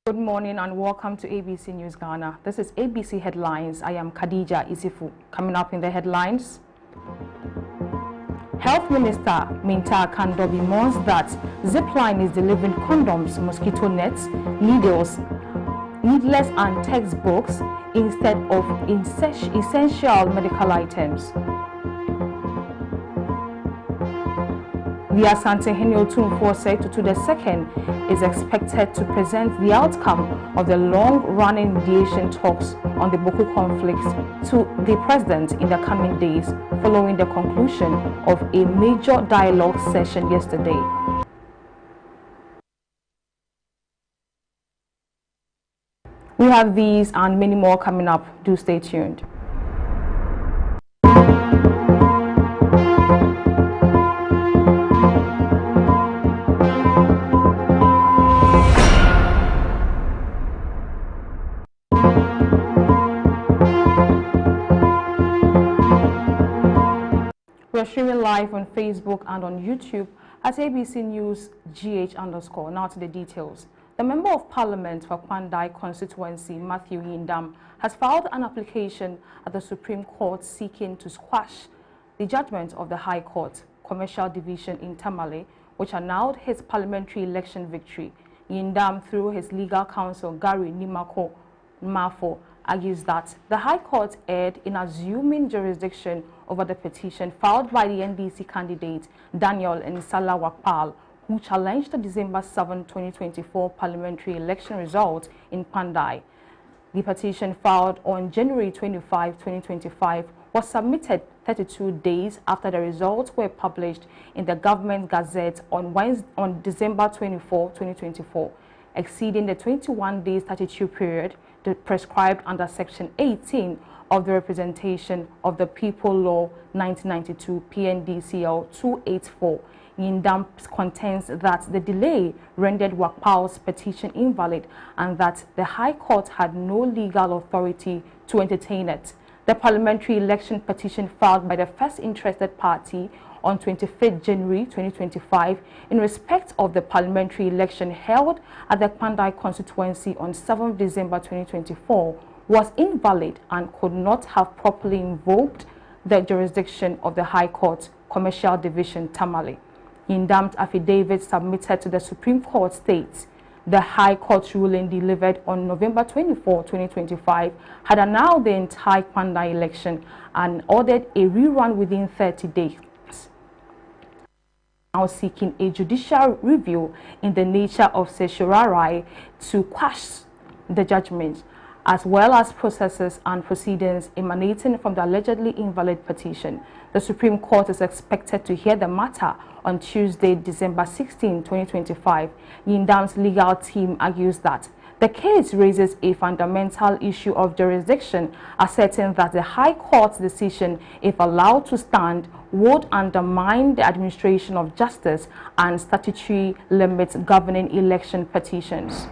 Good morning and welcome to ABC News Ghana. This is ABC Headlines. I am Khadija Isifu. Coming up in the headlines. Health Minister Minta Kandobi mourns that Zipline is delivering condoms, mosquito nets, needles, needless and textbooks instead of essential medical items. The Asante Henio Tumfo Tutu II is expected to present the outcome of the long-running mediation talks on the Boko conflicts to the president in the coming days, following the conclusion of a major dialogue session yesterday. We have these and many more coming up. Do stay tuned. We're streaming live on Facebook and on YouTube at ABC News GH_. Now to the details. The Member of Parliament for Kwandai constituency, Matthew Yindam, has filed an application at the Supreme Court seeking to squash the judgment of the High Court Commercial Division in Tamale, which annulled his parliamentary election victory. Yindam, through his legal counsel, Gary Nimako Mafo, argues that the High Court erred in assuming jurisdiction over the petition filed by the NDC candidate Daniel Nsala Wakpal, who challenged the December 7, 2024 parliamentary election result in Pandai. The petition filed on January 25, 2025 was submitted 32 days after the results were published in the Government Gazette on December 24, 2024, exceeding the 21-day statutory period prescribed under Section 18 of the Representation of the People Law 1992 PNDCL 284. Yindam contends that the delay rendered Wakpal's petition invalid and that the High Court had no legal authority to entertain it. The parliamentary election petition filed by the first interested party on 25th January 2025 in respect of the parliamentary election held at the Kwandai constituency on 7th December 2024 was invalid and could not have properly invoked the jurisdiction of the High Court Commercial Division Tamale. Yindam's affidavit submitted to the Supreme Court states the High Court ruling delivered on November 24, 2025 had annulled the entire Kwandai election and ordered a rerun within 30 days. Now seeking a judicial review in the nature of certiorari to quash the judgment, as well as processes and proceedings emanating from the allegedly invalid petition. The Supreme Court is expected to hear the matter on Tuesday, December 16, 2025. Yindam's legal team argues that the case raises a fundamental issue of jurisdiction, asserting that the High Court's decision, if allowed to stand, would undermine the administration of justice and statutory limits governing election petitions.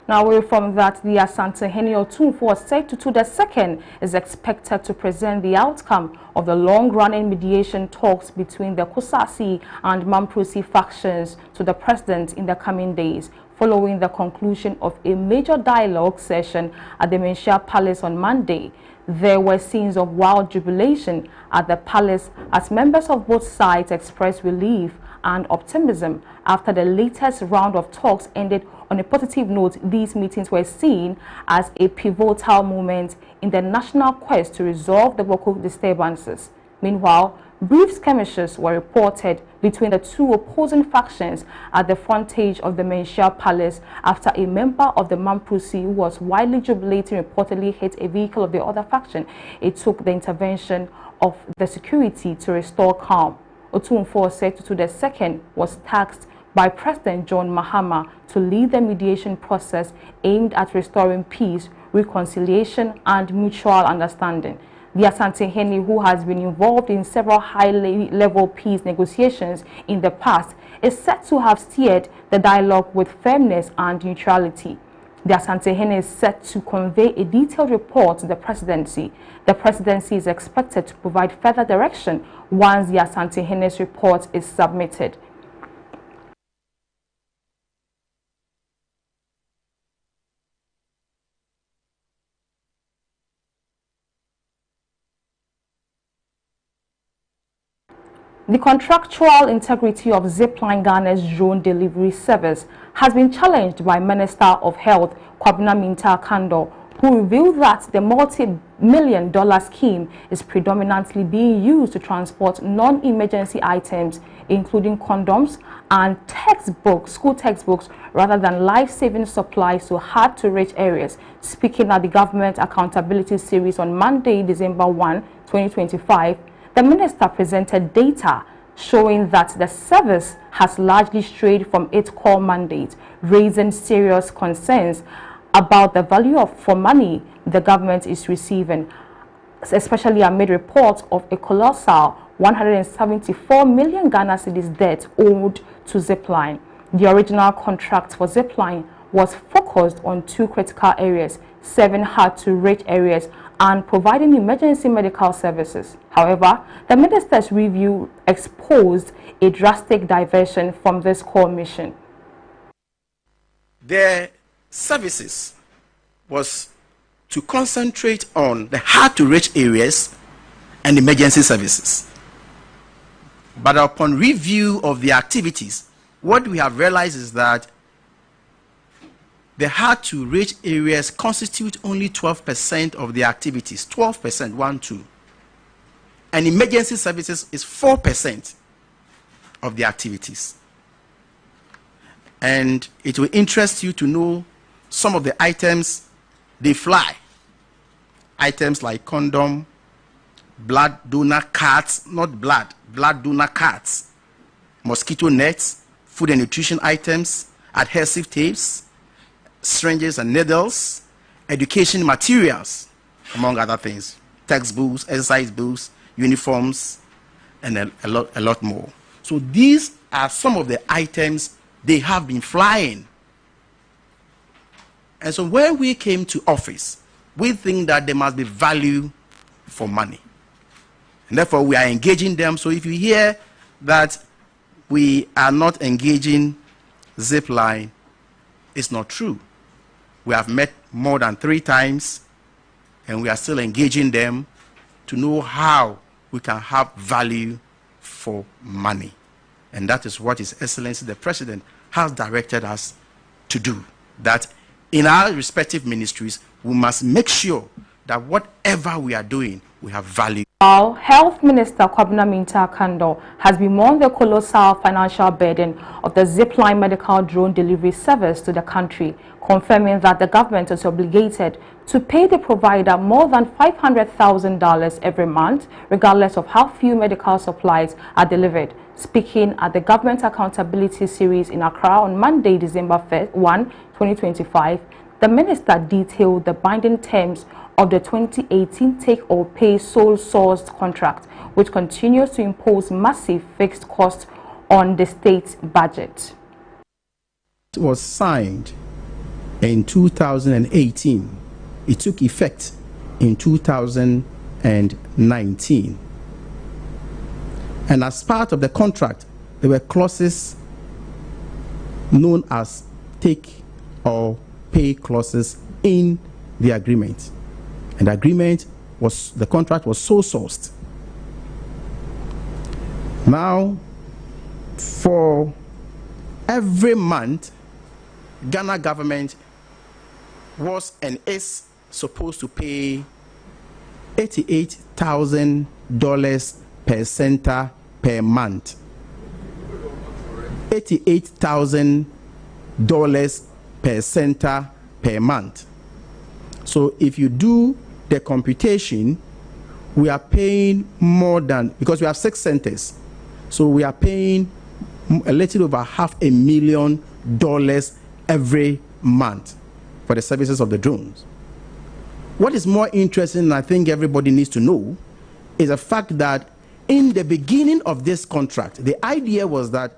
Now, away from that, the Asante Henio Tumfo II is expected to present the outcome of the long-running mediation talks between the Kusasi and Mamprosi factions to the president in the coming days, following the conclusion of a major dialogue session at the Menchia Palace on Monday. There were scenes of wild jubilation at the palace as members of both sides expressed relief and optimism after the latest round of talks ended on a positive note. These meetings were seen as a pivotal moment in the national quest to resolve the Boko disturbances. Meanwhile, brief skirmishes were reported between the two opposing factions at the frontage of the Menchia Palace after a member of the Mamprosi who was widely jubilating reportedly hit a vehicle of the other faction. It took the intervention of the security to restore calm. Otumfo II was tasked by President John Mahama to lead the mediation process aimed at restoring peace, reconciliation, and mutual understanding. The Asante-Hene, who has been involved in several high-level peace negotiations in the past, is said to have steered the dialogue with firmness and neutrality. The Asante-Hene is set to convey a detailed report to the presidency. The presidency is expected to provide further direction once the Asante-Hene's report is submitted. The contractual integrity of Zipline Ghana's drone delivery service has been challenged by Minister of Health Kwabena Minta Kando, who revealed that the multi-million-dollar scheme is predominantly being used to transport non-emergency items, including condoms and textbooks, school textbooks, rather than life-saving supplies to hard-to-reach areas. Speaking at the Government Accountability Series on Monday, December 1, 2025, the minister presented data showing that the service has largely strayed from its core mandate, raising serious concerns about the value for money the government is receiving, especially amid reports of a colossal 174 million Ghana cedis debt owed to Zipline. The original contract for Zipline was focused on 2 critical areas, 7 hard-to-reach areas, and providing emergency medical services. However, the minister's review exposed a drastic diversion from this core mission. Their services was to concentrate on the hard-to-reach areas and emergency services. But upon review of the activities, what we have realized is that the hard-to-reach areas constitute only 12% of the activities, 12%, 1-2. And emergency services is 4% of the activities. And it will interest you to know some of the items they fly. Items like condom, blood donor cards, not blood, blood donor cards, mosquito nets, food and nutrition items, adhesive tapes, syringes and needles, education materials, among other things, textbooks, exercise books, uniforms, and a lot more. So these are some of the items they have been flying. And so when we came to office, we think that there must be value for money. And therefore, we are engaging them. So if you hear that we are not engaging Zipline, it's not true. We have met more than 3 times, and we are still engaging them to know how we can have value for money. And that is what His Excellency the President has directed us to do. That in our respective ministries, we must make sure that whatever we are doing, we have value. While Health Minister Kwabena Minta Kando has bemoaned the colossal financial burden of the Zipline medical drone delivery service to the country, confirming that the government is obligated to pay the provider more than $500,000 every month, regardless of how few medical supplies are delivered. Speaking at the Government Accountability Series in Accra on Monday, December 1, 2025, the minister detailed the binding terms of the 2018 take-or-pay sole-sourced contract, which continues to impose massive fixed costs on the state budget. It was signed in 2018. It took effect in 2019. And as part of the contract, there were clauses known as take-or-pay clauses in the agreement. And the contract was sole sourced. Now, for every month, Ghana government was and is supposed to pay $88,000 per center per month. $88,000 per center per month. So if you do the computation, we are paying more than, because we have 6 centers, so we are paying a little over $500,000 every month for the services of the drones. what is more interesting, and I think everybody needs to know, is the fact that in the beginning of this contract, the idea was that...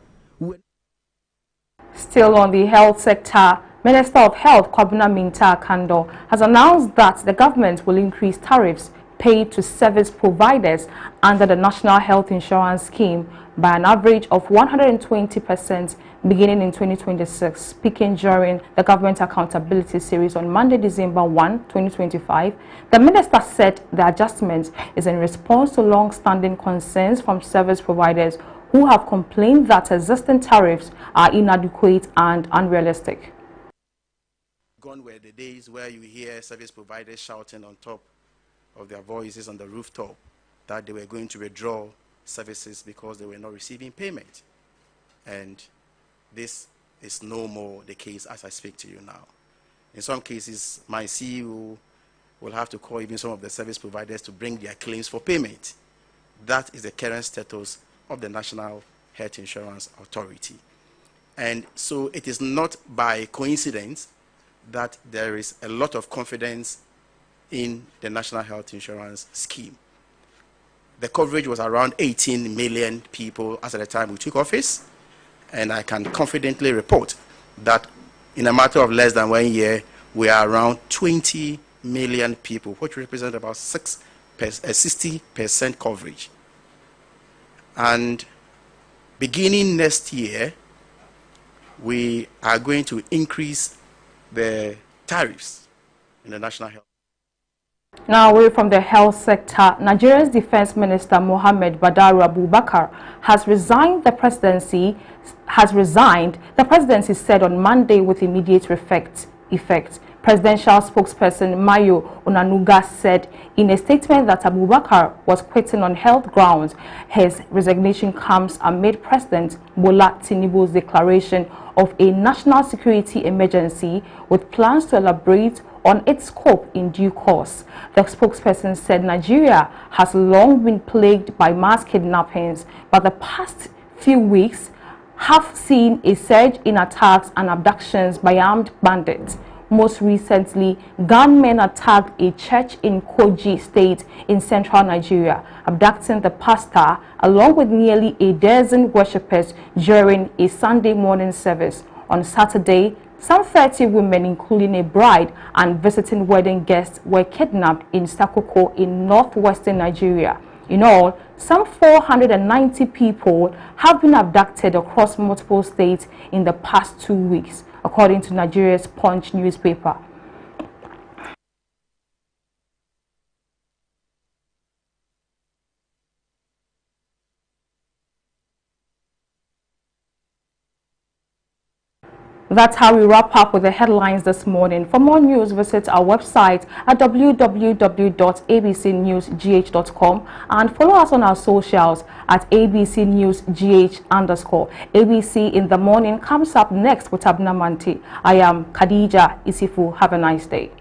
Still on the health sector, Minister of Health Kwabena Minta Kando has announced that the government will increase tariffs paid to service providers under the National Health Insurance Scheme by an average of 120% beginning in 2026. Speaking during the Government Accountability Series on Monday, December 1, 2025, the minister said the adjustment is in response to long-standing concerns from service providers who have complained that existing tariffs are inadequate and unrealistic. Gone were the days where you hear service providers shouting on top of their voices on the rooftop that they were going to withdraw services because they were not receiving payment. And this is no more the case as I speak to you now. In some cases, my CEO will have to call even some of the service providers to bring their claims for payment. That is the current status of the National Health Insurance Authority. And so it is not by coincidence that there is a lot of confidence in the National Health Insurance Scheme. The coverage was around 18 million people as at the time we took office, and I can confidently report that in a matter of less than 1 year, we are around 20 million people, which represent about 60% coverage. And beginning next year, we are going to increase the tariffs in the National Health. Now, away from the health sector, Nigeria's Defense Minister Mohammed Badar Abubakar has resigned. The presidency said on Monday with immediate effect. Presidential spokesperson Mayo Onanuga said in a statement that Abubakar was quitting on health grounds. His resignation comes amid President Bola Tinubu's declaration of a national security emergency with plans to elaborate on its scope in due course. The spokesperson said Nigeria has long been plagued by mass kidnappings, but the past few weeks have seen a surge in attacks and abductions by armed bandits. Most recently, gunmen attacked a church in Kogi State in central Nigeria, abducting the pastor along with nearly a dozen worshippers during a Sunday morning service. On Saturday, some 30 women, including a bride and visiting wedding guests, were kidnapped in Sakoko in northwestern Nigeria. In all, some 490 people have been abducted across multiple states in the past 2 weeks, according to Nigeria's Punch newspaper. That's how we wrap up with the headlines this morning. For more news, visit our website at www.abcnewsgh.com and follow us on our socials at abcnewsgh_. ABC in the Morning comes up next with Abna Manti. I am Khadija Isifu. Have a nice day.